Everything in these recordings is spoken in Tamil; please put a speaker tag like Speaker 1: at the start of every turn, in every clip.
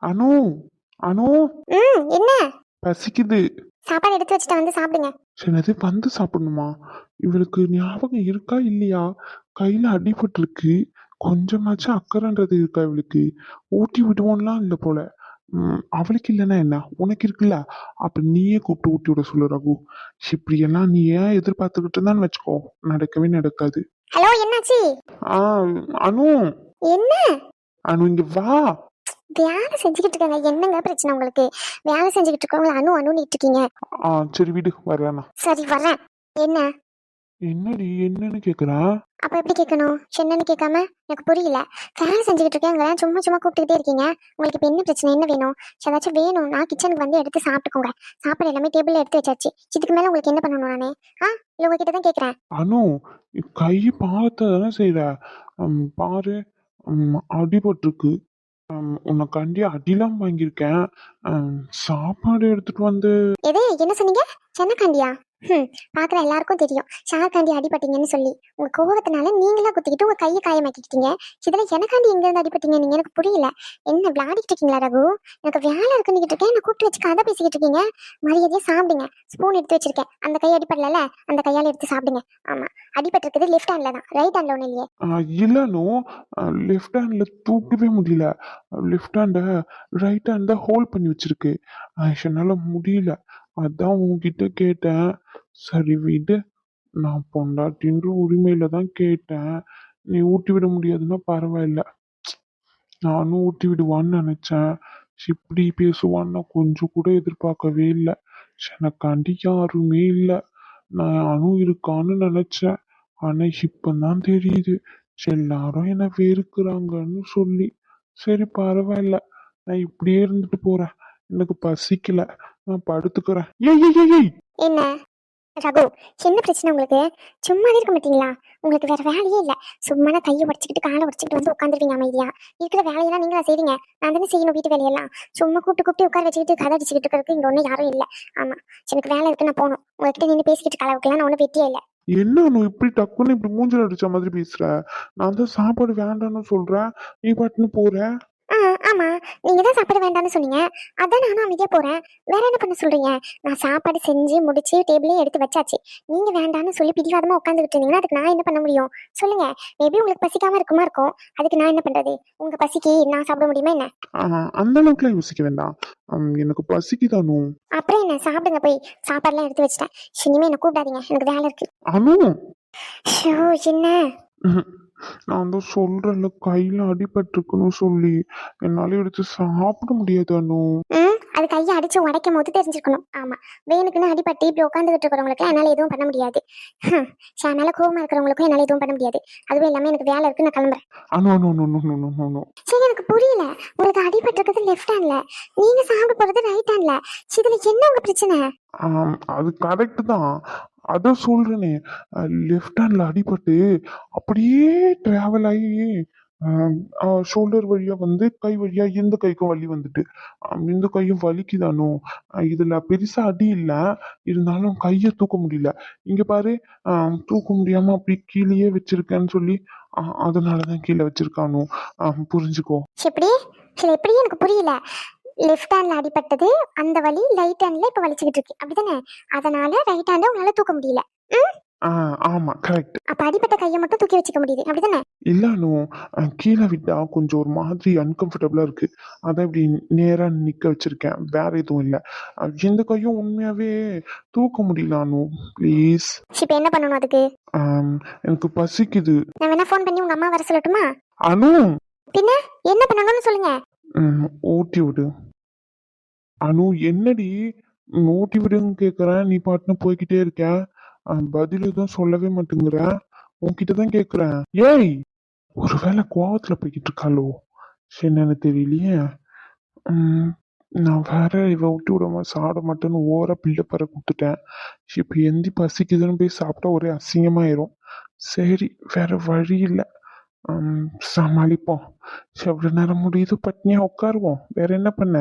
Speaker 1: அனு அனு
Speaker 2: என்ன?
Speaker 1: பசிக்குது.
Speaker 2: சாப்பாடு எடுத்து வச்சுட்டு வந்து சாப்பிடுங்க.
Speaker 1: என்னது வந்து சாப்பிடணுமா? இவளுக்கு ஞாபகம் இருக்கா இல்லையா? கையில அடிபட்டிருக்கு. கொஞ்சமாச்சும் அக்கறைன்றது இருக்கா இவளுக்கு? ஊட்டி விடுவோம்லாம் இல்லை போல. அவளுக்கு இல்லைன்னா என்ன, உனக்கு இருக்குல்ல. அப்ப நீயே கூப்பிட்டு ஊட்டி விட சொல்லு ரகு. இப்படியெல்லாம் நீ ஏன் எதிர்பார்த்துக்கிட்டு இருந்தான்னு வச்சுக்கோ, நடக்கவே நடக்காது.
Speaker 2: ஹலோ, என்னாச்சு?
Speaker 1: ஆ அனு,
Speaker 2: என்ன?
Speaker 1: அனு இங்க வா.
Speaker 2: வேலை செஞ்சுக்கிட்டு இருக்காங்க, என்னங்க பிரச்சனை உங்களுக்கு? வேலை செஞ்சுக்கிட்டு இருக்கவங்கள அனு அனுன்னு இருக்கீங்க.
Speaker 1: சரி விடு, வரேண்ணா.
Speaker 2: சரி வரேன். என்ன?
Speaker 1: என்னடி என்னன்னு கேக்குறா?
Speaker 2: அப்ப எப்படி கேட்கணும்? என்னன்னு கேட்காம? எனக்கு புரியல. வேலை செஞ்சுக்கிட்டு இருக்கேங்க, சும்மா சும்மா கூப்பிட்டுக்கிட்டே இருக்கீங்க. உங்களுக்கு இப்ப என்ன பிரச்சனை, என்ன வேணும்? ஏதாச்சும் வேணும்னா கிச்சனுக்கு வந்து எடுத்து சாப்பிட்டுக்கோங்க. சாப்பாடு எல்லாமே டேபிள்ல எடுத்து வச்சாச்சு. இதுக்கு மேல உங்களுக்கு என்ன பண்ணணும் நானே? இல்ல உங்ககிட்ட தான் கேட்கறேன்.
Speaker 1: அனு, கை பார்த்த தானே செய்யற. பாரு, அடிபட்டிருக்கு. உன்னை கண்டி அடிலாம் வாங்கியிருக்கேன். சாப்பாடு எடுத்துட்டு வந்து.
Speaker 2: எது? என்ன சொன்னீங்க? சென்னக்காண்டியா? பாக்குற எல்லாருக்கும் தெரியும் ஷார்காண்டி அடிபட்டீங்கன்னு சொல்லி. உங்க கோபத்தினால நீங்களா குத்திக்கிட்டு உங்க கையை காயமாக்கிக்கிட்டீங்க. இதுல எனக்காண்டி எங்க இருந்து அடிபட்டீங்க நீங்க? எனக்கு புரியல. என்ன விளையாடிட்டு இருக்கீங்களா ரகு? எனக்கு வேலை இருக்குன்னு இருக்கேன், என்ன கூப்பிட்டு வச்சு கதை பேசிக்கிட்டு இருக்கீங்க. மரியாதையா சாப்பிடுங்க. ஸ்பூன் எடுத்து வச்சிருக்கேன், அந்த கை அடிப்படல, அந்த கையால எடுத்து சாப்பிடுங்க. ஆமா, அடிபட்டிருக்குது லெஃப்ட் ஹேண்ட்ல தான், ரைட் ஹேண்ட்ல ஒண்ணு இல்லையே.
Speaker 1: இல்லனோ, லெஃப்ட் ஹேண்ட்ல தூக்கவே முடியல. லெஃப்ட் ஹேண்ட ரைட் ஹேண்ட் தான் ஹோல்ட் பண்ணி வச்சிருக்கு. என்னால முடியல. அதான் உன்கிட்ட கேட்டேன். சரி விடு, நான் பொண்டாட்டின்ற உரிமையில தான் கேட்டேன். நீ ஊட்டி விட முடியாதுன்னா பரவாயில்ல. நானும் ஊட்டி விடுவான்னு நினைச்சேன். இப்படி பேசுவான்னு நான் கொஞ்சம் கூட எதிர்பார்க்கவே இல்லை. எனக்காண்டி யாருமே இல்லை. நான் அணு இருக்கான்னு நினைச்சேன். ஆனா இப்பதான் தெரியுது எல்லாரும் என்ன வெறுக்கிறாங்கன்னு சொல்லி. சரி பரவாயில்ல, நான் இப்படியே இருந்துட்டு போறேன். எனக்கு பசிக்கல, நான் படுத்துக்கிறேன். ஏய் ஏய் ஏய் ஏய்.
Speaker 2: என்ன ரகு, என்ன பிரச்சனை உங்களுக்கு? சும்மாவே இருக்க மாட்டீங்களா? உங்களுக்கு வேற வேலையே இல்ல. சும்மா கையை உடச்சிக்கிட்டு காலை உடச்சிக்கிட்டு வந்து உட்காந்துருவீங்க அமைதியா. இருக்கிற வேலையெல்லாம் நீங்களா செய்வீங்க? நான் தானே செய்யணும் வீட்டு வேலையெல்லாம். சும்மா கூப்பிட்டு கூப்பிட்டு உட்கார வச்சுக்கிட்டு கதை அடிச்சுக்கிட்டு இருக்கிறதுக்கு இங்க ஒன்றும் யாரும் இல்லை. ஆமா, எனக்கு வேலை இருக்கு, நான் போகணும். உங்ககிட்ட நின்று பேசிக்கிட்டு கலவுக்கலாம் நான் ஒன்றும் வெட்டியே இல்லை.
Speaker 1: என்ன அனு இப்படி டக்குன்னு இப்படி மூஞ்சில அடிச்ச மாதிரி பேசுற? நான் தான் சாப்பாடு வேண்டாம்னு சொல்றேன், நீ பாட்டுன்னு போற.
Speaker 2: ஆ, ஆமா, நீங்க தான் சாப்பாடு வேண்டாம்னு சொன்னீங்க. அதான் நானும் அமைதியா போறேன். வேற என்ன பண்ண சொல்றீங்க? நான் சாப்பாடு செஞ்சு முடிச்சு டேபிளே எடுத்து வச்சாச்சு. நீங்க வேண்டாம்னு சொல்லி பிடிவாதமா உட்காந்துக்கிட்டு இருந்தீங்கன்னா அதுக்கு நான் என்ன பண்ண முடியும் சொல்லுங்க? மேபி உங்களுக்கு பசிக்காம இருக்கும். அதுக்கு நான் என்ன பண்றது? உங்க பசிக்கு நான் சாப்பிட முடியுமா என்ன?
Speaker 1: அந்த அளவுக்குலாம் யோசிக்க வேண்டாம். எனக்கு பசிக்குதானு.
Speaker 2: அப்புறம் என்ன, சாப்பிடுங்க போய். சாப்பாடுலாம் எடுத்து வச்சிட்டேன். இனிமே என்ன கூப்பிடாதீங்க, எனக்கு வேலை இருக்கு.
Speaker 1: அனு,
Speaker 2: ஷோ, என்ன?
Speaker 1: நான் தான் சொல்றேன்ல, கையில அடிபட்டிருக்குன்னு சொல்லி என்னால எடுத்து சாப்பிட முடியாது அனு.
Speaker 2: அது கையை அடிச்சு உடைக்கும் போது தெரிஞ்சிருக்கணும். ஆமா, வேணுக்குன்னு அடிபட்டு இப்படி உட்காந்துக்கிட்டு இருக்கிறவங்களுக்கு என்னால எதுவும் பண்ண முடியாது. மேல கோவமா இருக்கிறவங்களுக்கும் என்னால எதுவும் பண்ண முடியாது. அதுவும் எல்லாமே எனக்கு வேலை இருக்கு, நான் கிளம்புறேன்.
Speaker 1: அனு அனு அனு அனு அனு அனு அனு.
Speaker 2: சரி, எனக்கு புரியல. உங்களுக்கு அடிபட்டு இருக்கிறது லெஃப்ட் ஹேண்ட்ல, நீங்க சாப்பிட போறது ரைட் ஹேண்ட்ல. இதுல என்ன உங்க பிரச்சனை?
Speaker 1: அது கரெக்ட் தான். அதான் சொல்றேனே, லெஃப்ட் ஹேண்ட்ல அடிபட்டு அப்படியே டிராவல் ஆகி ஷோல்டர் வழியா வந்து கை வழியா இந்த கைக்கும் வலி வந்துட்டு, இந்த கையும் வலிக்குதானோ. இதுல பெருசா அடி இல்ல, இருந்தாலும் கையை தூக்க முடியல. இங்க பாரு, தூக்க முடியாம அப்படி கீழேயே வச்சிருக்கேன்னு சொல்லி, அதனாலதான் கீழே வச்சிருக்கானோ. புரிஞ்சுக்கோ.
Speaker 2: எப்படி? எப்படி எனக்கு புரியல. லெஃப்ட் ஹேண்ட்ல அடிபட்டது, அந்த வலி ரைட் ஹேண்ட்ல இப்ப வலிச்சுக்கிட்டு இருக்கு, அப்படிதானே? அதனால ரைட் ஹேண்ட உங்களால தூக்க முடியல.
Speaker 1: ஆமா கரெக்ட்.
Speaker 2: அப்ப அடிப்பட்ட கையை மட்டும் தூக்கி வச்சுக்க முடியுது, அப்படிதானே?
Speaker 1: இல்லனோ, கீழே விட்டா கொஞ்சம் ஒரு மாதிரி அன்கம்ஃபர்டபுளா இருக்கு. அதான் இப்படி நேரா நிக்க வச்சிருக்கேன், வேற எதுவும் இல்லை. எந்த கையும் உண்மையாவே தூக்க முடியல அனு, ப்ளீஸ்.
Speaker 2: இப்ப என்ன பண்ணணும் அதுக்கு?
Speaker 1: எனக்கு பசிக்குது.
Speaker 2: நான் வேணா ஃபோன் பண்ணி உங்க அம்மா வர சொல்லட்டுமா?
Speaker 1: அனு,
Speaker 2: பின்ன என்ன பண்ணணும்னு சொல்லுங்க.
Speaker 1: ஊட்டி விடு. அனு என்னடி, ஊட்டி விடுன்னு கேக்குறேன், நீ பாட்டுன்னு போய்கிட்டே இருக்க. பதில் எதுவும் சொல்லவே மாட்டேங்கிற. உன்கிட்ட தான் கேக்குறேன். ஏய், ஒருவேளை கோவத்துல போய்கிட்டு இருக்காளோ என்னன்னு தெரியலையே. நான் வேற இவ ஊட்டி விடாம சாப்பிட மாட்டேன்னு ஓரா பில்டப் வர கொடுத்துட்டேன். இப்ப எந்தி பசிக்குதுன்னு போய் சாப்பிட்டா ஒரே அசிங்கமாயிரும். சரி, வேற வழி இல்லை. சமாளிப்போம். எவ்வளவு நேரம் முடியுது பட்னியா உட்காருவோம், வேற என்ன பண்ண.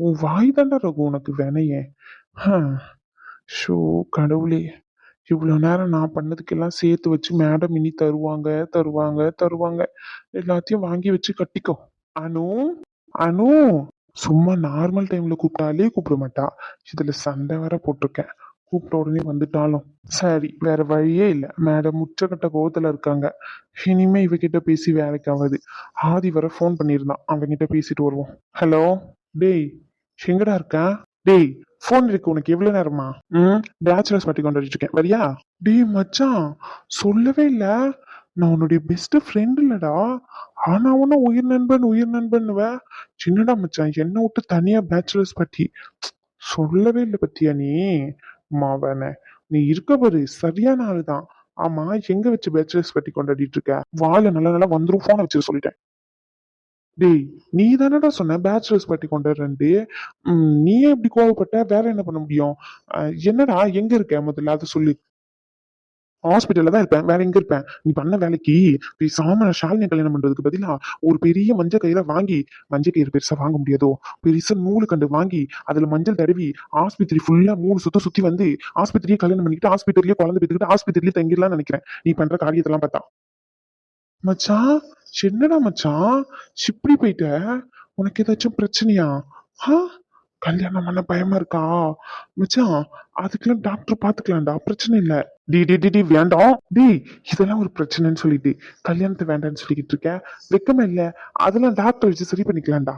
Speaker 1: உன் வாய் தானே ரகு உனக்கு வினையே. ஷோ கடவுளே, இவ்வளவு நேரம் நான் பண்ணதுக்கெல்லாம் சேர்த்து வச்சு மேடம் இனி தருவாங்க தருவாங்க தருவாங்க. எல்லாத்தையும் வாங்கி வச்சு கட்டிக்கோ. அனு, அனு, சும்மா நார்மல் டைம்ல கூப்பிட்டாலே கூப்பிட மாட்டா. இதுல சண்டை வேற போட்டிருக்கேன். கூப்பிட்ட உடனே வந்துட்டாலும் சரி, வேற வழியே இல்லை. மேடம் உச்சக்கட்ட கோவத்துல இருக்காங்க. இனிமே இவகிட்ட பேசி வேலைக்கு ஆகாது. ஆதி வர ஃபோன் பண்ணியிருந்தான், அவன்கிட்ட பேசிட்டு வருவோம். ஹலோ. டேய், எங்கடா இருக்க? டேய், ஃபோன் இருக்கு உனக்கு எவ்வளவு நேரமா? பேச்சுலர்ஸ் பார்ட்டி கொண்டாடிட்டு இருக்கேன், வரியா? டேய் மச்சான், சொல்லவே இல்ல. நான் உன்னுடைய பெஸ்ட் ஃப்ரெண்ட் இல்லடா. ஆனா உன்ன உயிர் நண்பன் உயிர் நண்பன்னுவ. சின்னடா மச்சான், என்ன விட்டு தனியா பேச்சுலர்ஸ் பார்ட்டி சொல்லவே இல்லை பத்தியா நீ? மாவன, நீ இருக்க பாரு சரியான ஆளுதான். ஆமா, எங்க வச்சு பேச்சுலர்ஸ் பார்ட்டி கொண்டாடிட்டு இருக்க? வாழ நல்ல நல்லா வந்துரும், போன வச்சு சொல்லிட்டேன். டேய், நீ தானடா சொன்ன பேச்சுலர்ஸ் பார்ட்டி கொண்டாடுறேன்ட்டு. நீயே இப்படி கோவப்பட்ட, வேற என்ன பண்ண முடியும்? என்னடா, எங்க இருக்க முதல்ல அதை சொல்லு. ஹாஸ்பிட்டல்ல தான் இருப்பேன், வேற எங்க இருப்பேன்? நீ பண்ண வேலைக்கு பேசாம நான் ஷாலினி கல்யாணம் பண்றதுக்கு பதிலா ஒரு பெரிய மஞ்சள் கயிறை வாங்கி, மஞ்சள் கயிறு பெருசா வாங்க முடியாதோ, பெருசா நூலு கண்டு வாங்கி அதுல மஞ்சள் தடவி ஆஸ்பத்திரி ஃபுல்லா 3 சுத்தி சுத்தி வந்து ஆஸ்பத்திரியே கல்யாணம் பண்ணிக்கிட்டு ஆஸ்பத்திரியே குழந்தை பெற்றுக்கிட்டு ஆஸ்பத்திரியே தங்கிடலாம்னு நினைக்கிறேன் நீ பண்ற காரியத்தெல்லாம் பார்த்தா. மச்சான், என்னடா மச்சான் இப்படி போயிட்ட? உனக்கு ஏதாச்சும் பிரச்சனையா? ஆ, கல்யாணம் பண்ண பயமா இருக்கா? மச்சான், அதுக்கெல்லாம் டாக்டர் பாத்துக்கலாம்டா, பிரச்சனை இல்ல. டி டி டி டி, வேண்டாம் டி. இதெல்லாம் ஒரு பிரச்சனைன்னு சொல்லிட்டு கல்யாணத்தை வேண்டாம்னு சொல்லிக்கிட்டு இருக்க? வெக்கமே இல்ல? அதெல்லாம் டாக்டர் வச்சு சரி பண்ணிக்கலாம்டா.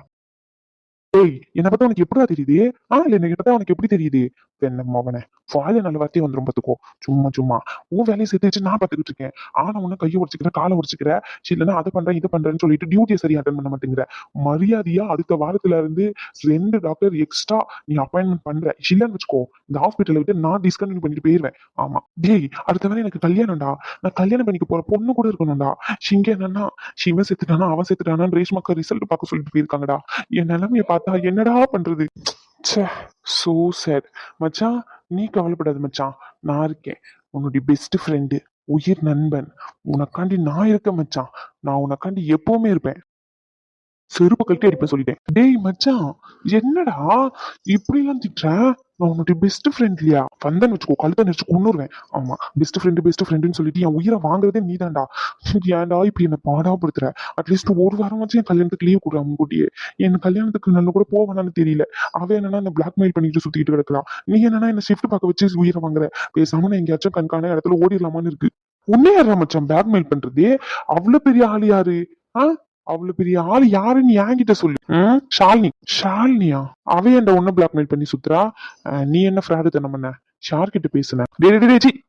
Speaker 1: ஏய், என்ன பார்த்தா உனக்கு எப்படிடா தெரியுது? இல்ல, என்ன பார்த்தா உனக்கு எப்படி தெரியுது? என்ன மவனே, வாயில நல்ல வார்த்தையே வந்துரும் பாத்துக்கோ. சும்மா சும்மா உன் வேலையை சேர்த்து வச்சு நான் பாத்துக்கிட்டு இருக்கேன். ஆனா உன்ன கையை உடச்சுக்கிற, காலை உடச்சுக்கிற, இல்லைன்னா அதை பண்றேன் இது பண்றேன்னு சொல்லிட்டு டியூட்டியை சரியா அட்டன் பண்ண மாட்டேங்கிற. மரியாதையா அடுத்த வாரத்துல இருந்து 2 டாக்டர் எக்ஸ்ட்ரா நீ அப்பாயின்மெண்ட் பண்ற. இல்லன்னு வச்சுக்கோ, இந்த ஹாஸ்பிட்டலை விட்டு நான் டிஸ்கன்டினியூ பண்ணிட்டு போயிருவேன். ஆமா டேய், அடுத்த வாரம் எனக்கு கல்யாணம்டா. நான் கல்யாணம் பண்ணிக்க போற பொண்ணு கூட இருக்கணும்டா. இங்க என்னன்னா, இவன் செத்துட்டானா அவன் செத்துட்டானான்னு ரேஷ்மாக்கா ரிசல்ட் பார்க்க சொல்லிட்டு போயிருக்காங்கடா. என் நிலைமைய பார்த்தா என்னடா பண்றது? So sad. மச்சான், நீ கவலைப்படாத மச்சான், நான் இருக்கேன். உன்னுடைய பெஸ்ட் ஃப்ரெண்டு, உயிர் நண்பன். உனக்காண்டி நான் இருக்கேன் மச்சான். நான் உனக்காண்டி எப்பவுமே இருப்பேன். செருப்பு கழட்டி அடிப்பேன் சொல்லிட்டேன். டேய் மச்சான், என்னடா இப்படி எல்லாம் திட்டுற? நான் உன்னுடைய பெஸ்ட் ஃப்ரெண்ட் இல்லையா? வந்தேன்னு வச்சுக்கோ, கழுத்தை நெரிச்சு கொன்னுருவேன். ஆமா, பெஸ்ட் ஃப்ரெண்டுன்னு சொல்லிட்டு என் உயிரை வாங்குறதே நீதான்டா. ஏன்டா இப்படி என்ன பாடாப்படுத்துற? அட்லீஸ்ட் ஒரு வாரம் வச்சு என் கல்யாணத்துக்கு லீவ் கொடுறா முன்கூட்டியே. என் கல்யாணத்துக்கு நான் கூட போவேனான்னு தெரியல. அவ என்னன்னா என்ன பிளாக்மெயில் பண்ணிட்டு சுத்திட்டு கிடக்குறான். நீ என்னன்னா என்ன ஷிஃப்ட் பார்க்க வச்சு உயிரை வாங்குற. பேசாம நான் எங்கேயாச்சும் கண்காண இடத்துல ஓடிடலாமான்னு இருக்கு. உன்னே யாரா மச்சான் பிளாக்மெயில் பண்றது? அவ்வளவு பெரிய ஆள் யாரு? ஆ, அவ்வளவு பெரிய ஆள் யாருன்னு என்கிட்ட சொல்லு. ஷாலினி. ஷாலினியா? அவ ஏன்டா உன்ன பிளாக்மெயில் பண்ணி சுத்துறா? நீ என்ன ஃப்ராடு தானே பண்ண? ஷார்கிட்ட பேசுனேன்.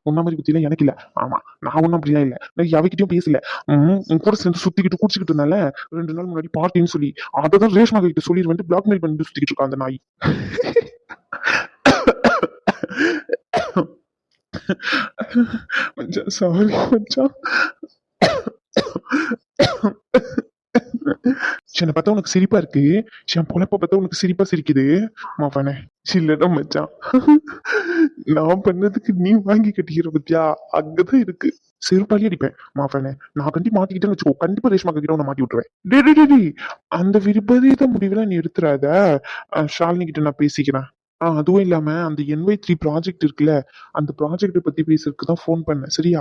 Speaker 1: உன்ன மாதிரி பத்தி எனக்கு இல்ல. ஆமா, நான் ஒன்னும் அப்படிலாம் இல்ல. நான் அவகிட்டயும் பேசல. உன் கூட சேர்ந்து சுத்திக்கிட்டு குடிச்சுக்கிட்டு இருந்தால 2 நாள் முன்னாடி பார்ட்டின்னு சொல்லி அதான் ரேஷ்மா கிட்ட சொல்லிடுவேன் பிளாக்மெயில் பண்ணிட்டு சுத்திக்கிட்டு இருக்கா அந்த நாய். சாரி மச்சான். என்னை பார்த்தா உனக்கு சிரிப்பா இருக்கு. என் பொழப்ப பார்த்தா உனக்கு சிரிப்பா சிரிக்குது. மாப்பானே, இல்லடா மச்சான், நான் பண்ணதுக்கு நீ வாங்கி கட்டிக்கிற பத்தியா, அங்கதான் இருக்கு. செருப்பாளி அடிப்பேன் மாப்பானே. நான் கண்டி மாட்டிக்கிட்டேன்னு வச்சுக்கோ, கண்டிப்பா ரேஷ்மா கிட்ட உன்னை மாட்டி விட்டுருவேன். டேய், அந்த விபரீத முடிவுல நீ எடுத்துறாத. ஷாலினி கிட்ட நான் பேசிக்கிறேன். அதுவும் இல்லாம அந்த NY3 ப்ராஜெக்ட் இருக்குல்ல, அந்த ப்ராஜெக்ட் பத்தி பேசுறதுக்கு தான் ஃபோன் பண்ணேன். சரியா?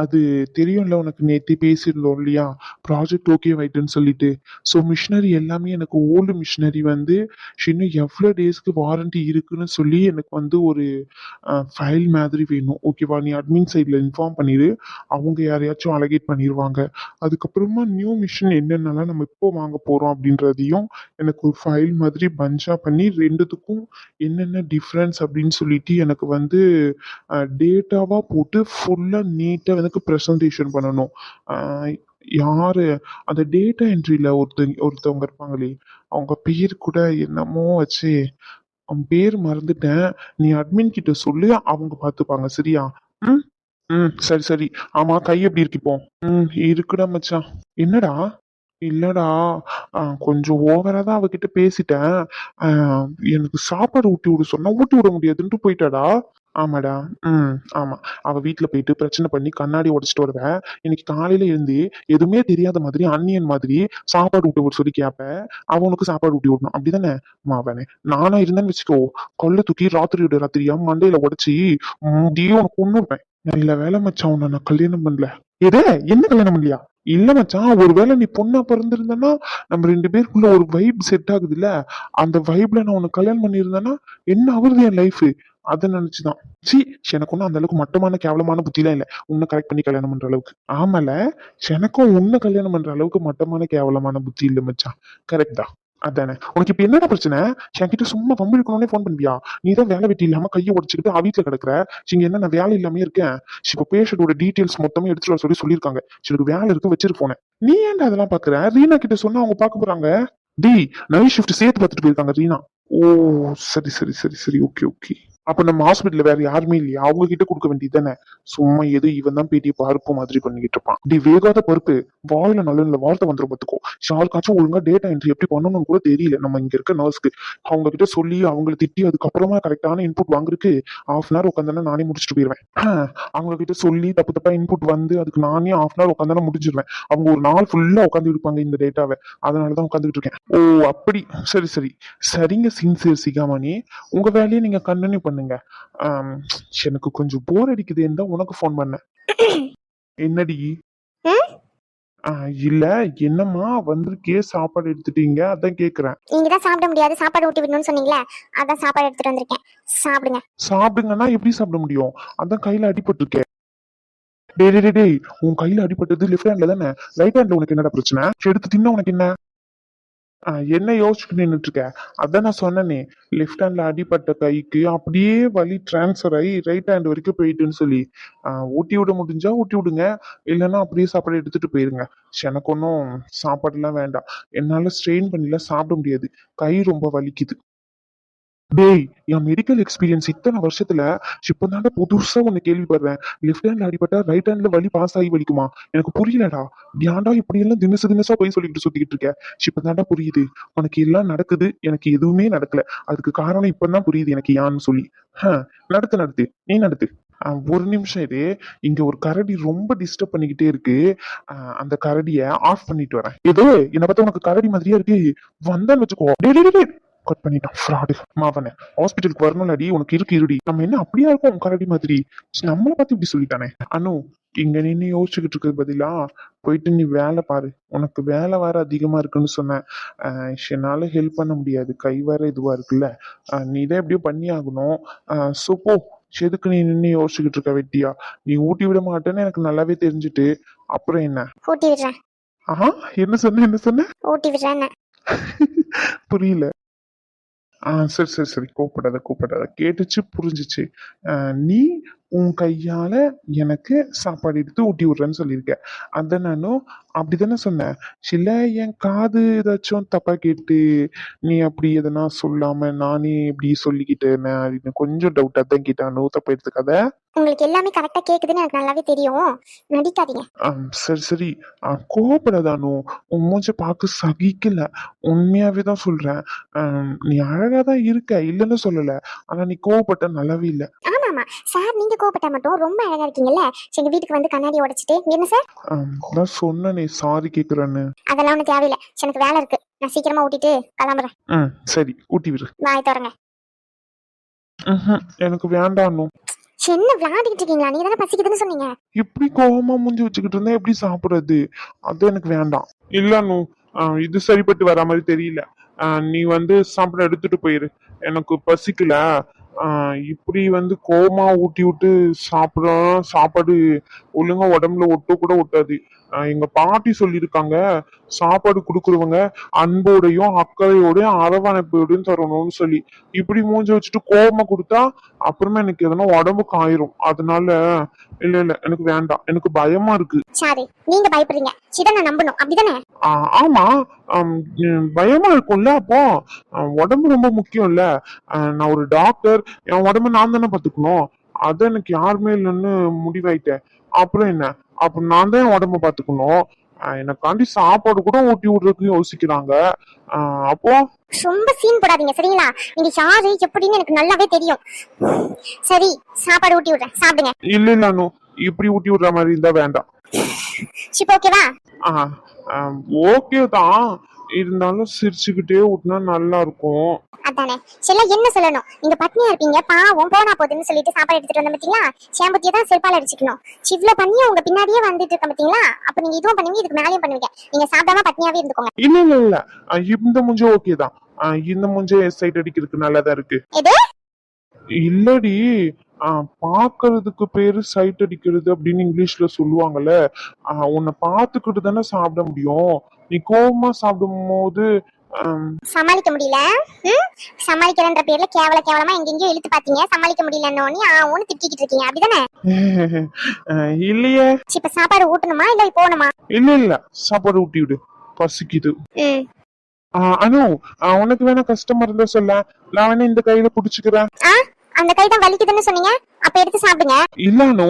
Speaker 1: அது தெரியும்ல உனக்கு, நேத்தே பேசியிருந்தோம் இல்லையா? ப்ராஜெக்ட் ஓகே ஆயிட்டுன்னு சொல்லிட்டு. ஸோ மிஷினரி எல்லாமே எனக்கு ஓல்டு மிஷினரி வந்து இன்னும் எவ்வளோ டேஸ்க்கு வாரண்டி இருக்குன்னு சொல்லி எனக்கு வந்து ஒரு ஃபைல் மாதிரி வேணும். ஓகேவா? நீ அட்மின் சைட்ல இன்ஃபார்ம் பண்ணிடு, அவங்க யாரையாச்சும் அலகேட் பண்ணிடுவாங்க. அதுக்கப்புறமா நியூ மிஷின் என்னென்னலாம் நம்ம இப்போ வாங்க போறோம் அப்படின்றதையும் எனக்கு ஒரு ஃபைல் மாதிரி பஞ்சா பண்ணி ரெண்டுத்துக்கும் என்னென்ன டிஃப்ரென்ஸ் அப்படின்னு சொல்லிட்டு எனக்கு வந்து டேட்டாவா போட்டு ஃபுல்லா நீட்டா எனக்கு ப்ரெசன்டேஷன் பண்ணணும். யாரு அந்த டேட்டா என்ட்ரியில ஒருத்தவங்க இருப்பாங்களே, அவங்க பேர் கூட என்னமோ வச்சு, அவன் பேர் மறந்துட்டேன். நீ அட்மின் கிட்ட சொல்லி அவங்க பார்த்துப்பாங்க. சரியா? ம் சரி சரி. ஆமா, கை எப்படி இருக்கு இப்போ? இருக்குடா மச்சான். என்னடா? இல்லடா, கொஞ்சம் ஓவரா தான் அவகிட்ட பேசிட்டேன். எனக்கு சாப்பாடு ஊட்டி விட சொன்னா ஊட்டி விட முடியாதுன்ட்டு போயிட்டாடா. ஆமாடா. ஆமா. அவ வீட்டுல போயிட்டு பிரச்சனை பண்ணி கண்ணாடி உடைச்சிட்டு வருவேன். இன்னைக்கு காலையில இருந்து எதுவுமே தெரியாத மாதிரி அந்நியன் மாதிரி சாப்பாடு ஊட்டி விட சொல்லி கேப்ப. அவனுக்கு சாப்பாடு ஊட்டி விடணும், அப்படிதானே? மாவனே, நானா இருந்தேன்னு வச்சுக்கோ, கொல்ல தூக்கி ராத்திரியா மண்டையில உடைச்சி முடியே உனக்கு கொன்னுருப்பேன். நல்ல வேலை மச்சான், உன்னை நான் கல்யாணம் பண்ணல. எது என்ன கல்யாணம் இல்லையா? இல்ல மச்சான், ஒருவேளை நீ பொண்ணா பிறந்திருந்தனா நம்ம 2 பேருக்குள்ள ஒரு வைப் செட் ஆகுது இல்ல, அந்த வைப்ல நான் உனக்கு கல்யாணம் பண்ணியிருந்தேன்னா என்ன ஆகுறது என் லைஃப்? அதை நினைச்சுதான். சி, எனக்கு ஒன்னும் அந்த அளவுக்கு மட்டமான கேவலமான புத்திலாம் இல்ல உன்னை கரெக்ட் பண்ணி கல்யாணம் பண்ற அளவுக்கு. ஆமால, எனக்கும் உன்னை கல்யாணம் பண்ற அளவுக்கு மட்டமான கேவலமான புத்தி இல்ல மச்சான். கரெக்ட் தான். அதானே உனக்கு இப்ப என்னடா பிரச்சனை? என்கிட்ட சும்மா பம்பு இருக்கணும்னே போன் பண்ணுவியா? நீ தான் வேலை வெட்டி இல்லாம கையை உடச்சுக்கிட்டு வீட்டுல கிடக்குற. இங்க என்ன நான் வேலை இல்லாம இருக்கேன்? இப்ப பேஷண்டோட டீடைல்ஸ் மொத்தமே எடுத்துட்டு வர சொல்லியிருக்காங்க. எனக்கு வேலை இருக்கு வச்சிட்டு போனேன். நீ ஏன்டா அதெல்லாம் பாக்குற? ரீனா கிட்ட சொன்னா அவங்க பாக்க போறாங்க. டி, நைட் ஷிஃப்ட் சேர்த்து பார்த்துட்டு போயிருக்காங்க ரீனா. ஓ, சரி சரி சரி சரி, ஓகே ஓகே. அப்ப நம்ம ஹாஸ்பிட்டல்ல வேற யாருமே இல்லையா? அவங்க கிட்ட கொடுக்க வேண்டியது தானே? சும்மா எது இவன் தான் பேட்டியை பருப்பு மாதிரி பண்ணிக்கிட்டு இருப்பான். டி, வேகாத பருப்பு வாயில நல்ல நல்ல வார்த்தை வந்துடும் பார்த்துக்கோ. யாருக்காச்சும் ஒழுங்கா டேட்டா என்ட்ரி எப்படி பண்ணணும்னு கூட தெரியல நம்ம இங்க இருக்க நர்ஸ்க்கு. அவங்க கிட்ட சொல்லி அவங்கள திட்டி அதுக்கப்புறமா கரெக்டான இன்புட் வாங்குறதுக்கு ½ உட்காந்தானே நானே முடிச்சுட்டு போயிருவேன். அவங்க கிட்ட சொல்லி தப்பு தப்பா இன்புட் வந்து அதுக்கு நானே ½ உட்காந்தானே முடிச்சிருவேன். அவங்க ஒரு நாள் ஃபுல்லா உட்காந்து இருப்பாங்க இந்த டேட்டாவை. அதனாலதான் உட்காந்துட்டு இருக்கேன். ஓ அப்படி, சரி சரி. சரிங்க சின்சியர் சிகாமணி, உங்க வேலையை நீங்க கண்டினியூ பண்ணுங்க. ஆம், எனக்கு கொஞ்சம் போர் அடிக்குதுன்னு தான் உனக்கு ஃபோன் பண்ணேன். என்னடி? இல்ல, என்னம்மா வந்திருக்கே, சாப்பாடு எடுத்துட்டீங்க அதான் கேக்குறேன்.
Speaker 2: நீங்க தான் சாப்பிட முடியாது, சாப்பாடு ஊட்டி விடணும்னு சொன்னீங்களே, அதான் சாப்பாடு எடுத்துட்டு வந்திருக்கேன். சாப்பிடுங்க.
Speaker 1: சாப்பிடுங்கன்னா எப்படி சாப்பிட முடியும்? அதான் கையில அடிபட்டு இருக்கே. டேய் டேய் டேய், உன் கையில அடிபட்டது லெஃப்ட் ஹேண்ட்ல தானே? ரைட் ஹேண்ட்ல உனக்கு என்னடா பிரச்சனை? எடுத்து தின்ன உனக்கு என்ன? என்ன யோசிச்சுட்டு நின்னுட்டு இருக்க? அதான் நான் சொன்னேனே, லெஃப்ட் ஹேண்ட்ல அடிபட்ட கைக்கு அப்படியே வலி டிரான்ஸ்ஃபர் ஆகி ரைட் ஹேண்ட் வரைக்கும் போயிட்டுன்னு சொல்லி. ஊட்டி விட முடிஞ்சா ஊட்டி விடுங்க, இல்லைன்னா அப்படியே சாப்பாடு எடுத்துட்டு போயிருங்க. எனக்கு ஒன்றும் சாப்பாடுலாம் வேண்டாம். என்னால ஸ்ட்ரெயின் பண்ணிலாம் சாப்பிட முடியாது, கை ரொம்ப வலிக்குது. டேய், என் மெடிக்கல் எக்ஸ்பீரியன்ஸ் இத்தனை வருஷத்துல இப்பதான்டா புதுசா ஒண்ணு கேள்விப்படுறேன். லெஃப்ட் ஹேண்ட்ல அடிபட்டா ரைட் ஹேண்ட்ல வலி பாஸ் ஆகி வலிக்குமா? எனக்கு புரியலடா. ஏன்டா இப்படி எல்லாம் தினசு தினசா போய் சொல்லிட்டு சுத்திக்கிட்டு இருக்க? இப்பதான்டா புரியுது உனக்கு எல்லாம் நடக்குது, எனக்கு எதுவுமே நடக்கல. அதுக்கு காரணம் இப்பதான் புரியுது எனக்கு யான்னு சொல்லி. நடத்து நடத்து, நீ நடத்து. ஒரு நிமிஷம் இது. இங்க ஒரு கரடி ரொம்ப டிஸ்டர்ப் பண்ணிக்கிட்டே இருக்கு. அந்த கரடிய ஆஃப் பண்ணிட்டு வரேன். ஏதோ என்ன பார்த்தா உனக்கு கரடி மாதிரியா இருக்கு. வந்தான்னு வச்சுக்கோ. டேய் டேய் டேய், கட் பண்ணிட்டான் ஃப்ராடு மாவன. ஹாஸ்பிட்டலுக்கு வரணும்லடி, உனக்கு இருக்கு இருடி. நம்ம என்ன அப்படியா இருக்கோம் கரடி மாதிரி? நம்மளை பார்த்து இப்படி சொல்லிட்டானே. அனு, இங்க நின்று யோசிச்சுக்கிட்டு இருக்கிறது பதிலா போயிட்டு நீ வேலை பாரு. உனக்கு வேலை வேற அதிகமா இருக்குன்னு சொன்னேன். என்னால ஹெல்ப் பண்ண முடியாது, கை வேற இதுவா இருக்குல்ல. நீ தான் எப்படியோ பண்ணி ஆகணும். சோ போ. எதுக்கு நீ நின்று யோசிச்சுக்கிட்டு இருக்க வெட்டியா? நீ ஊட்டி விட மாட்டேன்னு எனக்கு நல்லாவே தெரிஞ்சுட்டு அப்புறம் என்ன?
Speaker 2: ஊட்டி விடுறேன்.
Speaker 1: என்ன சொன்ன என்ன சொன்ன?
Speaker 2: ஊட்டி விடுறேன்.
Speaker 1: புரியல. சரி சரி சரி, கூப்பிடாத கேட்டுச்சு, புரிஞ்சிச்சு. நீ உன் கையால எனக்கு சாப்பாடு எடுத்து ஊட்டி விடுறேன்னு சொல்லியிருக்க. அத நானும் அப்படித்தானே சொன்னேன். சில என் காது ஏதாச்சும் தப்பா கேட்டு நீ அப்படி எதனா சொல்லாம நானே இப்படி சொல்லிக்கிட்டேன்னு அப்படின்னு கொஞ்சம் டவுட்டா தான் கேட்டானு, தப்பா எடுத்துக்காத.
Speaker 2: உங்களுக்கு எல்லாமே கரெக்டா கேக்குதுன்னு எனக்கு நல்லாவே தெரியும், நடிக்காதீங்க.
Speaker 1: சரி சரி. கோவப்படாதானு, உன் மூஞ்ச பார்க்க சகிக்கல. உண்மையாவே தான் சொல்றேன். நீ அழகா தான் இருக்க, இல்லைன்னு சொல்லல. ஆனா நீ கோவப்பட்ட நல்லாவே இல்ல.
Speaker 2: ஆமா சார், நீங்க கோவப்பட்டா மட்டும் ரொம்ப அழகா இருக்கீங்கல்ல. எங்க வீட்டுக்கு வந்து கண்ணாடி உடைச்சிட்டு என்ன சார்?
Speaker 1: நான் சொன்னேனே சாரி கேக்குறேன்னு.
Speaker 2: அதெல்லாம் ஒண்ணு தேவையில்லை, எனக்கு வேலை இருக்கு. நான் சீக்கிரமா ஊட்டிட்டு கிளம்புறேன்.
Speaker 1: சரி, ஊட்டி விடு.
Speaker 2: வாய் திறங்க.
Speaker 1: எனக்கு வேண்டாம்.
Speaker 2: என்ன விளையாடிட்டு இருக்கீங்களா? நீங்க தானே பசிக்குதுன்னு சொன்னீங்க.
Speaker 1: இப்படி கோவமா மூஞ்சி வச்சுக்கிட்டு இருந்தா எப்படி சாப்பிடுறது? அது எனக்கு வேண்டாம். இல்லன்னு இது சரிப்பட்டு வர மாதிரி தெரியல. நீ வந்து சாப்பிட எடுத்துட்டு போயிரு, எனக்கு பசிக்கல. இப்படி வந்து கோவமா ஊட்டி விட்டு சாப்பாடு ஒழுங்கா உடம்புல ஒட்ட கூட ஒட்டாது. எங்க பாட்டி சொல்லியிருக்காங்க, சாப்பாடு கொடுக்குறவங்க அன்போடையும் அக்கறையோடையும் அரவணைப்போடையும் தரணும்னு சொல்லி. இப்படி மூஞ்சி வச்சுட்டு கோவமா கொடுத்தா அப்புறமா எனக்கு எதனா உடம்புக்கு ஆயிரும். அதனால இல்ல எனக்கு வேண்டாம், எனக்கு பயமா இருக்கு.
Speaker 2: சரி, நீங்க பயப்படுறீங்க, இதை நான் நம்பணும், அப்படிதானே?
Speaker 1: ஆமா. பயமா இருக்கும்ல. அப்போ உடம்பு ரொம்ப முக்கியம் இல்ல. நான் ஒரு டாக்டர், என் உடம்பு நான் தானே பாத்துக்கணும். அது எனக்கு யாருமே இல்லைன்னு முடிவாயிட்டேன். அப்புறம் என்ன? அப்ப நான் தான் என் உடம்ப பாத்துக்கணும். எனக்காண்டி சாப்பாடு கூட ஊட்டி விடுறதுக்கு யோசிக்கிறாங்க. அப்போ
Speaker 2: ரொம்ப சீன் போடாதீங்க சரிங்களா? நீங்க யாரு எப்படின்னு எனக்கு நல்லாவே தெரியும். சரி, சாப்பாடு ஊட்டி விடுறேன், சாப்பிடுங்க.
Speaker 1: இல்ல நானு இப்படி ஊட்டி விடுற மாதிரி இருந்தா வேண்டாம்.
Speaker 2: இப்போ ஓகேவா?
Speaker 1: ஓகே தான். இருந்தாலும் சிரிச்சுக்கிட்டே ஊட்டினா நல்லா இருக்கும்.
Speaker 2: அதானே செல்ல என்ன சொல்லணும், நீங்க பட்னியா இருப்பீங்க பாவம் போனா போகுதுன்னு சொல்லிட்டு சாப்பாடு எடுத்துட்டு வந்த பாத்தீங்களா, சேம்பத்தியை தான் செருப்பால அடிச்சுக்கணும். சிவ்ல பண்ணியா உங்க பின்னாடியே வந்துட்டு இருக்க பாத்தீங்களா, அப்ப நீங்க இதுவும் பண்ணுவீங்க இதுக்கு மேலேயும் பண்ணுவீங்க. நீங்க சாப்பிடாம பட்னியாவே இருந்துக்கோங்க.
Speaker 1: இல்ல இல்ல இல்ல, இந்த மூஞ்சி ஓகே தான். இந்த மூஞ்சி சைட் அடிக்கிறதுக்கு நல்லாதான் இருக்கு.
Speaker 2: எது
Speaker 1: இல்லடி, பாக்குறதுக்கு பேரு சைட் அடிக்கிறது அப்படின்னு இங்கிலீஷ்ல சொல்லுவாங்கல்ல. உன்னை பாத்துக்கிட்டு தானே சாப்பிட முடியும். நீ கோவமா சாப்பிடும் போது
Speaker 2: சமாளிக்க முடியல. சமாளிக்கிறன்ற பேர்ல கேவலமா எங்கெங்கயோ இழுத்து பாத்தீங்க, சமாளிக்க முடியலன்னு ஒன்னு திட்டிக்கிட்டு இருக்கீங்க அப்படிதானே?
Speaker 1: இல்லையே.
Speaker 2: இப்ப சாப்பாடு ஊட்டணுமா இல்ல போகணுமா?
Speaker 1: இல்ல இல்ல, சாப்பாடு ஊட்டி விடு, பசிக்குது. அனு, உனக்கு வேணா கஷ்டமா இருந்தா சொல்ல, நான் வேணா இந்த கையில புடிச்சுக்கிறேன்.
Speaker 2: அந்த கை தான் வலிக்குதுன்னு சொன்னீங்க, அப்ப எடுத்து சாப்பிடுங்க.
Speaker 1: இல்ல அனு,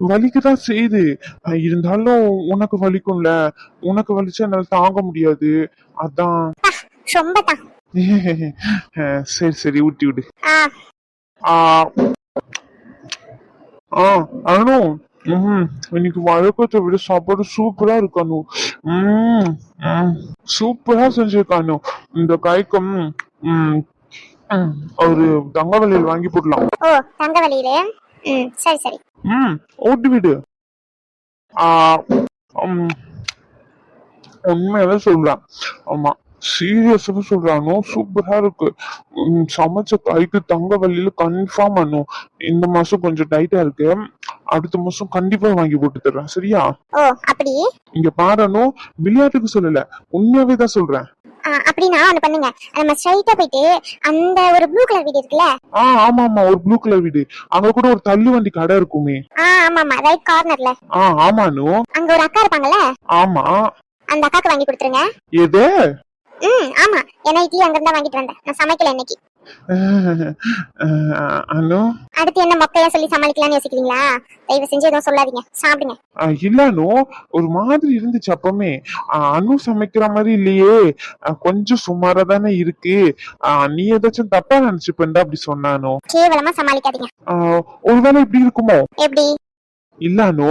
Speaker 1: வலிக்குதான் செய்யுது. இருந்தாலும் உனக்கு வலிக்கும்ல, உனக்கு வலிச்சா என்னால தாங்க முடியாது, அதான்.
Speaker 2: ரொம்ப தான்.
Speaker 1: சரி சரி, ஊட்டி விடு. அனு, இன்னைக்கு வழக்கத்தை விட சாப்பாடு சூப்பரா இருக்கு அனு. சூப்பரா செஞ்சிருக்கானு. இந்த கைக்கும் ஒரு தங்க வளையல் வாங்கி போடலாம்.
Speaker 2: ஓ தங்க வளையல், சரி சரி.
Speaker 1: ஊட்டி விடு. உண்மையாவே சொல்றேன். ஆமா, சீரியஸா சொல்றானோ, சூப்பரா இருக்கு. சமைச்ச கைக்கு தங்க வழியில கன்ஃபார்ம் பண்ணும். இந்த மாசம் கொஞ்சம் டைட்டா இருக்கு, அடுத்த மாசம் கண்டிப்பா வாங்கி போட்டு தர்றேன், சரியா?
Speaker 2: ஓ அப்படி.
Speaker 1: இங்க பாருனோ, விளையாட்டுக்கு சொல்லல, உண்மையாவே தான் சொல்றேன்.
Speaker 2: அப்படின்னா ஒண்ணு பண்ணுங்க, நம்ம ஸ்ட்ரைட்டா போயிட்டு அந்த ஒரு ப்ளூ கலர் வீடு இருக்குல்ல.
Speaker 1: ஆமா ஆமா, ஒரு ப்ளூ கலர் வீடு, அங்க கூட ஒரு தள்ளு வண்டி கடை இருக்குமே.
Speaker 2: ஆமா ஆமா, ரைட் கார்னர்ல.
Speaker 1: ஆமானோ,
Speaker 2: அங்க ஒரு அக்கா இருப்பாங்கல்ல.
Speaker 1: ஆமா,
Speaker 2: அந்த அக்காக்கு வாங்கி கொடுத்துருங்க.
Speaker 1: எது?
Speaker 2: ஆமா, ஏன்னா இட்லி அங்க இருந்தா வாங்கிட்டு வந்தேன், நான் சமைக்கல இன்னைக்கு.
Speaker 1: அனு,
Speaker 2: அடுத்து என்ன மொக்கையா சொல்லி சமாளிக்கலாம்னு யோசிக்கிறீங்களா? தயவு செஞ்சு எதுவும் சொல்லாதீங்க, சாப்பிடுங்க.
Speaker 1: இல்லனோ, ஒரு மாதிரி இருந்துச்சு அப்பமே. அனு சமைக்கிற மாதிரி இல்லையே, கொஞ்சம் சுமாரா தானே இருக்கு. நீ ஏதாச்சும் தப்பா நினைச்சுப்பா அப்படி சொன்னானோ.
Speaker 2: கேவலமா சமாளிக்காதீங்க.
Speaker 1: ஒருவேளை இப்படி இருக்குமோ?
Speaker 2: எப்படி?
Speaker 1: இல்லனோ,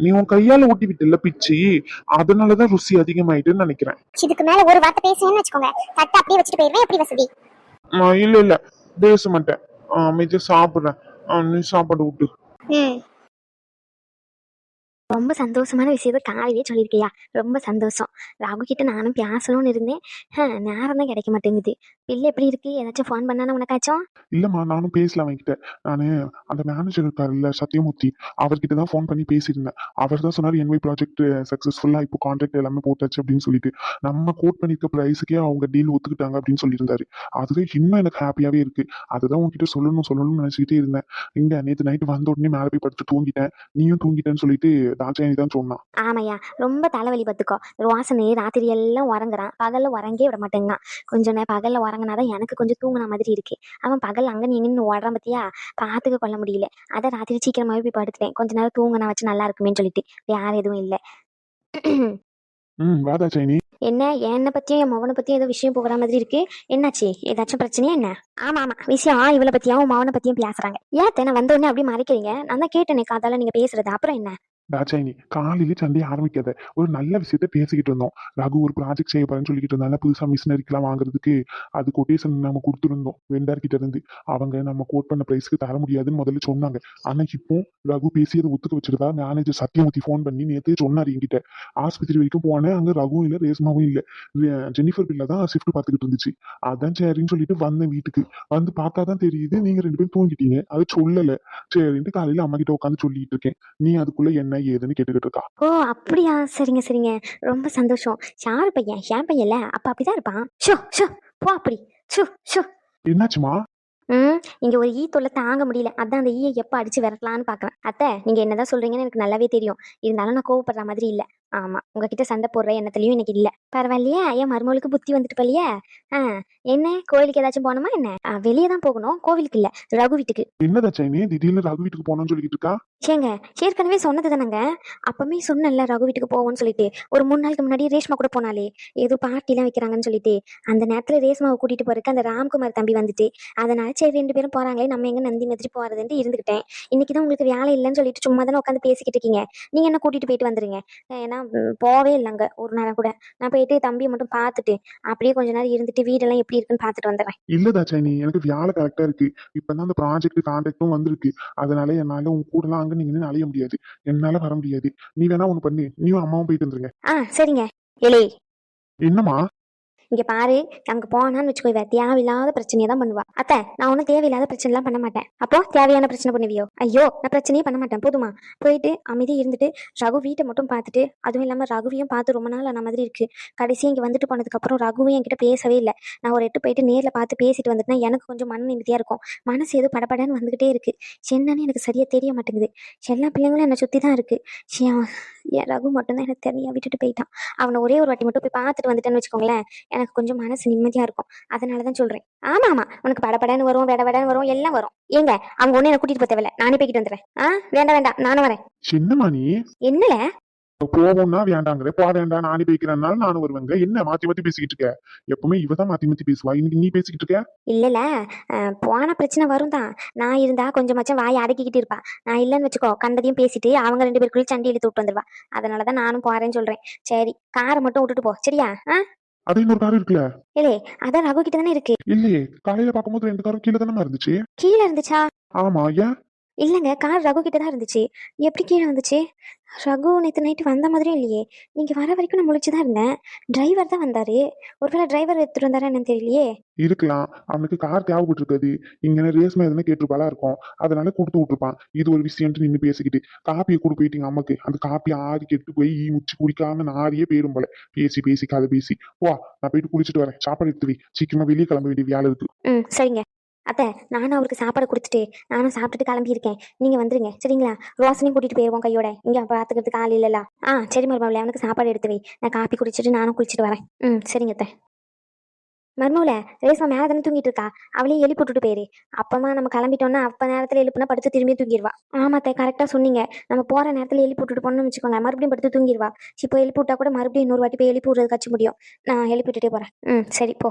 Speaker 1: நீ உன் கையால ஊட்டி விட்டுல பிச்சு, அதனாலதான் ருசி அதிகமாயிட்டுன்னு நினைக்கிறேன்.
Speaker 2: இதுக்கு மேல ஒரு வார்த்தை பேசுவேன்னு வச்சுக்கோங்க, தட்டை அப்படியே வச்சுட்டு போயிருவேன். எப்படி வசதி?
Speaker 1: இல்ல இல்ல, பேச மாட்டேன், அமைதியா சாப்பிடுறேன். நீ சாப்பாடு விட்டு.
Speaker 3: ரொம்ப சந்தோஷமான விஷயத்த காலையிலே சொல்லியிருக்கியா, ரொம்ப சந்தோஷம். ராகு கிட்ட நானும் பேசணும்னு இருந்தேன், நேரம் தான் கிடைக்க மாட்டேங்குது. பிள்ளை எப்படி இருக்கு, ஏதாச்சும் ஃபோன் பண்ணானே உனக்காச்சும்?
Speaker 1: இல்லம்மா, நானும் பேசல அவன்கிட்ட. நானு அந்த மேனேஜர் இருக்காருல்ல சத்யமூர்த்தி, அவர்கிட்ட தான் ஃபோன் பண்ணி பேசியிருந்தேன். அவர் தான் சொன்னார், என்வை ப்ராஜெக்ட் சக்சஸ்ஃபுல்லா இப்போ கான்ட்ராக்ட் எல்லாமே போட்டாச்சு அப்படின்னு சொல்லிட்டு, நம்ம கோட் பண்ணிருக்க பிரைஸுக்கே அவங்க டீல் ஒத்துக்கிட்டாங்க அப்படின்னு சொல்லியிருந்தாரு. அதுதான் இன்னும் எனக்கு ஹாப்பியாவே இருக்கு. அதுதான் உங்ககிட்ட சொல்லணும்னு நினைச்சுக்கிட்டே இருந்தேன். இங்க நேற்று நைட்டு வந்த உடனே மேலே போய் படுத்து தூங்கிட்டேன், நீயும் தூங்கிட்டேன்னு சொல்லிட்டு தாட்சாயணி தான் சொன்னான்.
Speaker 3: ஆமையா, ரொம்ப தலைவலி பார்த்துக்கோ. ரோசனு ராத்திரி எல்லாம் உறங்குறான், பகல்ல உறங்கே விட மாட்டேங்கான். கொஞ்சம் நேரம் பகல்ல உறங்கினாதான் எனக்கு கொஞ்சம் தூங்கின மாதிரி இருக்கு. அவன் பகல் அங்க நீங்கன்னு ஓடுறான் பத்தியா, பார்த்துக்க கொள்ள முடியல. அதை ராத்திரி சீக்கிரமாவே போய் படுத்துட்டேன், கொஞ்ச நேரம் தூங்கினா வச்சு நல்லா இருக்குமேன்னு சொல்லிட்டு. வேற எதுவும் இல்லை. என்ன என்னை பத்தியும் என் மவனை பத்தியும் ஏதோ விஷயம் போகிற மாதிரி இருக்கு, என்னாச்சு? ஏதாச்சும் பிரச்சனையா என்ன? ஆமா விஷயம் இவளை பத்தியும் உன் மவனை பத்தியும் பேசுறாங்க. ஏன் நான் வந்த உடனே அப்படி மறைக்கிறீங்க? நான் தான் கேட்டேனே காதால நீங்க பேசுறது, அப்புறம் என்ன?
Speaker 1: தாட்சாயினி, காலையில சண்டையை ஆரம்பிக்காத, ஒரு நல்ல விஷயத்த பேசிக்கிட்டு இருந்தோம். ரகு ஒரு ப்ராஜெக்ட் செய்ய போறேன்னு சொல்லிக்கிட்டு இருந்தாலும், புதுசா மிஷினரிக்கெல்லாம் வாங்குறதுக்கு அது கொட்டேஷன் நம்ம கொடுத்துருந்தோம் வெண்டார் கிட்ட இருந்து. அவங்க நம்ம கோட் பண்ண பிரைஸ்க்கு தர முடியாதுன்னு முதல்ல சொன்னாங்க. ஆனா இப்போ ரகு பேசி அதை ஒத்துக்க வச்சிருந்தா, மேனேஜர் சத்யமூர்த்தி ஃபோன் பண்ணி நேற்று சொன்னார் என்கிட்ட. ஆஸ்பத்திரி வரைக்கும் போனேன், அங்க ரகுவும் இல்லை ரேஸ்மாவும் இல்லை, ஜெனிஃபர் பிள்ளை தான் ஷிஃப்ட் பார்த்துக்கிட்டு இருந்துச்சு. அதான் சரின்னு சொல்லிட்டு வந்தேன் வீட்டுக்கு. வந்து பார்த்தாதான் தெரியுது நீங்க 2 பேரும் தூங்கிட்டீங்க. அது சொல்லல. சரின்ட்டு காலையில அம்மா கிட்ட உட்காந்து சொல்லிட்டு இருக்கேன். நீ அதுக்குள்ள என்ன ஏதுன்னு கேட்டுக்கிட்டு இருக்கா.
Speaker 3: ஓ அப்படியா, சரிங்க. ரொம்ப சந்தோஷம். யாரு பையன்? என் பையன்ல, அப்ப அப்படிதான் இருப்பான். ஷோ ஷோ போ அப்படி. Show show.
Speaker 1: என்னாச்சுமா?
Speaker 3: இங்க ஒரு ஈ தொல்லை தாங்க முடியல, அதான் அந்த ஈயை எப்ப அடிச்சு விரட்டலான்னு பாக்குறேன். அத்தை, நீங்க என்னதான் சொல்றீங்கன்னு எனக்கு நல்லாவே தெரியும். இருந்தாலும் நான் கோவப்படுற மாதிரி இல்ல. ஆமா, உங்ககிட்ட சண்டை போடுற எண்ணத்துலயும் எனக்கு இல்ல. பரவாயில்லையா, என் மருமகளுக்கு புத்தி வந்துட்டு பள்ளியா? என்ன கோவிலுக்கு ஏதாச்சும் போகணுமா என்ன? வெளியே தான் போகணும், கோவிலுக்கு இல்ல, ரகு வீட்டுக்கு.
Speaker 1: என்னதா சைனி திடீர்னு ரகு வீட்டுக்கு போனோம்னு சொல்லிட்டு இருக்கா?
Speaker 3: ஏங்க, ஏற்கனவே சொன்னது தானங்க, அப்பமே சொன்னல ரகு வீட்டுக்கு போவோம்னு சொல்லிட்டு. ஒரு 3 நாளுக்கு முன்னாடி ரேஷ்மா கூட போனாலே, ஏதோ பார்ட்டி எல்லாம் வைக்கிறாங்கன்னு சொல்லிட்டு, அந்த நேரத்துல ரேஷ்மாவை கூட்டிட்டு போறதுக்கு அந்த ராம்குமார் தம்பி வந்துட்டு, அதனால சரி 2 பேரும் போறாங்களே, நம்ம எங்க நந்தி மாதிரி போறதுன்ட்டு இருந்துகிட்டேன். இன்னைக்குதான் உங்களுக்கு வேலை இல்லைன்னு சொல்லிட்டு சும்மா தானே உட்காந்து பேசிக்கிட்டு இருக்கீங்க. நீங்க என்ன கூட்டிட்டு போயிட்டு வந்துருங்க. ஏன்னா நான் போவே இல்லைங்க ஒரு நேரம் கூட. நான் போயிட்டு தம்பியை மட்டும் பார்த்துட்டு அப்படியே கொஞ்ச நேரம் இருந்துட்டு வீடெல்லாம் எப்படி இருக்குன்னு பார்த்துட்டு வந்துடுறேன்.
Speaker 1: இல்ல தாட்சாயினி, எனக்கு வேலை கரெக்டா இருக்கு. இப்பதான் அந்த ப்ராஜெக்ட் கான்ட்ராக்டும் வந்திருக்கு. அதனால என்னால உங்க கூட எல்லாம் அங்க நீங்க அலைய முடியாது. என்னால வர முடியாது. நீ வேணா ஒண்ணு பண்ணு, நீயும் அம்மாவும் போயிட்டு வந்துருங்க.
Speaker 3: சரிங்க. எலே
Speaker 1: என்னம்மா?
Speaker 3: இங்க பாரு, அங்க போனான்னு வச்சுக்கோ, இவ தேவையில்லாத பிரச்சனையை தான் பண்ணுவா. அத்தை, நான் ஒன்றும் தேவையில்லாத பிரச்சனை எல்லாம் பண்ண மாட்டேன். அப்போ தேவையான பிரச்சனை பண்ணுவியோ? ஐயோ, நான் பிரச்சனையே பண்ண மாட்டேன். போதுமா? போயிட்டு அமைதியா இருந்துட்டு ரகு வீட்டை மட்டும் பார்த்துட்டு, அதுவும் இல்லாம ரகுவையும் பார்த்து ரொம்ப நாள் ஆன மாதிரி இருக்கு. கடைசி இங்க வந்துட்டு போனதுக்கு அப்புறம் ரகுவும் என்கிட்ட பேசவே இல்லை. நான் ஒரு எட்டு போயிட்டு நேர்ல பார்த்து பேசிட்டு வந்துட்டுனா எனக்கு கொஞ்சம் மன நிம்மதியா இருக்கும். மனசு ஏதோ படபடன்னு வந்துகிட்டே இருக்கு. என்னன்னு எனக்கு சரியா தெரிய மாட்டேங்குது. எல்லா பிள்ளைங்களும் என்னை சுத்தி தான் இருக்கு. என் ரகு மட்டும்தான் எனக்கு தனியா விட்டுட்டு போயிட்டான். அவனை ஒரே ஒரு வாட்டி மட்டும் போய் பார்த்துட்டு வந்துட்டேன்னு வச்சுக்கோங்களேன், எனக்கு கொஞ்சம் மனசு நிம்மதியா இருக்கும். அதனாலதான் சொல்றேன். ஆமா, உனக்கு படபடன்னு வரும், வெடவெடன்னு வரும், எல்லாம் வரும். ஏங்க அங்க ஒண்ணு என்ன கூட்டிட்டு போக தேவையில்ல, நானே போய்கிட்டு வந்துடுறேன். வேண்டாம், நானும் வரேன்.
Speaker 1: என்னம்மா நீ?
Speaker 3: என்னல
Speaker 1: போவோம்னா வேண்டாங்கிற, போ வேண்டாம் நானே போய்க்கிறேன்னால நானும் வருவேங்க. என்ன மாத்தி மாத்தி பேசிக்கிட்டு இருக்க? எப்பவுமே இவதான் மாத்தி மாத்தி பேசுவா, இன்னைக்கு நீ பேசிக்கிட்டு இருக்க.
Speaker 3: இல்லல, போன பிரச்சனை வரும் தான். நான் இருந்தா கொஞ்சமாச்சும் வாயை அடக்கிக்கிட்டு இருப்பா. நான் இல்லைன்னு வச்சுக்கோ, கண்டதையும் பேசிட்டு அவங்க 2 பேருக்குள்ள சண்டி இழுத்து விட்டு வந்துருவா. அதனாலதான் நானும் போறேன்னு சொல்றேன். சரி, காரை மட்டும் விட்டுட்டு போ, சரியா?
Speaker 1: அது இன்னொரு கார் இருக்குல்ல?
Speaker 3: இல்லே, அதான் ரகு கிட்ட தானே இருக்கு.
Speaker 1: இல்லையே, காலையில பார்க்கும்போது 2 காரும் கீழே தானே இருந்துச்சு.
Speaker 3: கீழே இருந்துச்சா?
Speaker 1: ஆமா, ஏன்?
Speaker 3: இல்லைங்க, கார் ரகு கிட்ட தான் இருந்துச்சு. எப்படி கீழே வந்துச்சு? ரகு நேற்று நைட்டு வந்த மாதிரியும் இல்லையே. நீங்க வர வரைக்கும் நான் முழிச்சுதான் இருந்தேன். டிரைவர் தான் வந்தாரு. ஒருவேளை டிரைவர் எடுத்துட்டு வந்தாரா என்னன்னு தெரியலையே.
Speaker 1: இருக்கலாம், அவனுக்கு கார் தேவைப்பட்டு இருக்காது. இங்க ரேஸ்மா எதுனா கேட்டிருப்பாளா இருக்கும், அதனால கொடுத்து விட்டுருப்பான். இது ஒரு விஷயம்ட்டு நின்று பேசிக்கிட்டு காப்பியை கொடு போயிட்டீங்க அம்மாக்கு. அந்த காப்பி ஆறி கெட்டு போய் முச்சு குடிக்காம நாரியே போயிடும் போல. பேசி கதை பேசி. வா, நான் போயிட்டு குளிச்சுட்டு வரேன். சாப்பாடு எடுத்து வை, சீக்கிரமா வெளியே கிளம்ப வேண்டிய வேலை இருக்கு.
Speaker 3: சரிங்க அத்தை, நானும் அவருக்கு சாப்பாடு கொடுத்துட்டு நானும் சாப்பிட்டுட்டு கிளம்பியிருக்கேன். நீங்க வந்துருங்க, சரிங்களா? ரோசனையும் கூட்டிட்டு போயிருவோம் கையோட. இங்க பாத்துக்கிறதுக்கு ஆள் இல்லல. சரி மருமகளே, அவனுக்கு சாப்பாடு எடுத்து வை. நான் காப்பி குடிச்சிட்டு நானும் குளிச்சுட்டு வரேன். சரிங்க அத்தை. மருமகளே, ரேஸ்மா மேலே தானே தூங்கிட்டு இருக்கா, அவளையும் எழுப்பி விட்டுட்டு போயிரு. அப்பமா நம்ம கிளம்பிட்டோம்னா அப்ப நேரத்துல எழுப்புனா படுத்து திரும்பி தூங்கிடுவா. ஆமாத்த, கரெக்டா சொன்னீங்க. நம்ம போற நேரத்துல எழுப்பி விட்டுட்டு போனோம்னு வச்சுக்கோங்க, மறுபடியும் படுத்து தூங்கிடுவா. இப்போ எழுப்பி விட்டா கூட மறுபடியும் இன்னொரு வாட்டி போய் எழுப்பி விடுறது கட்சி முடியும். நான் எழுப்பி விட்டுட்டே போறேன். சரி போ.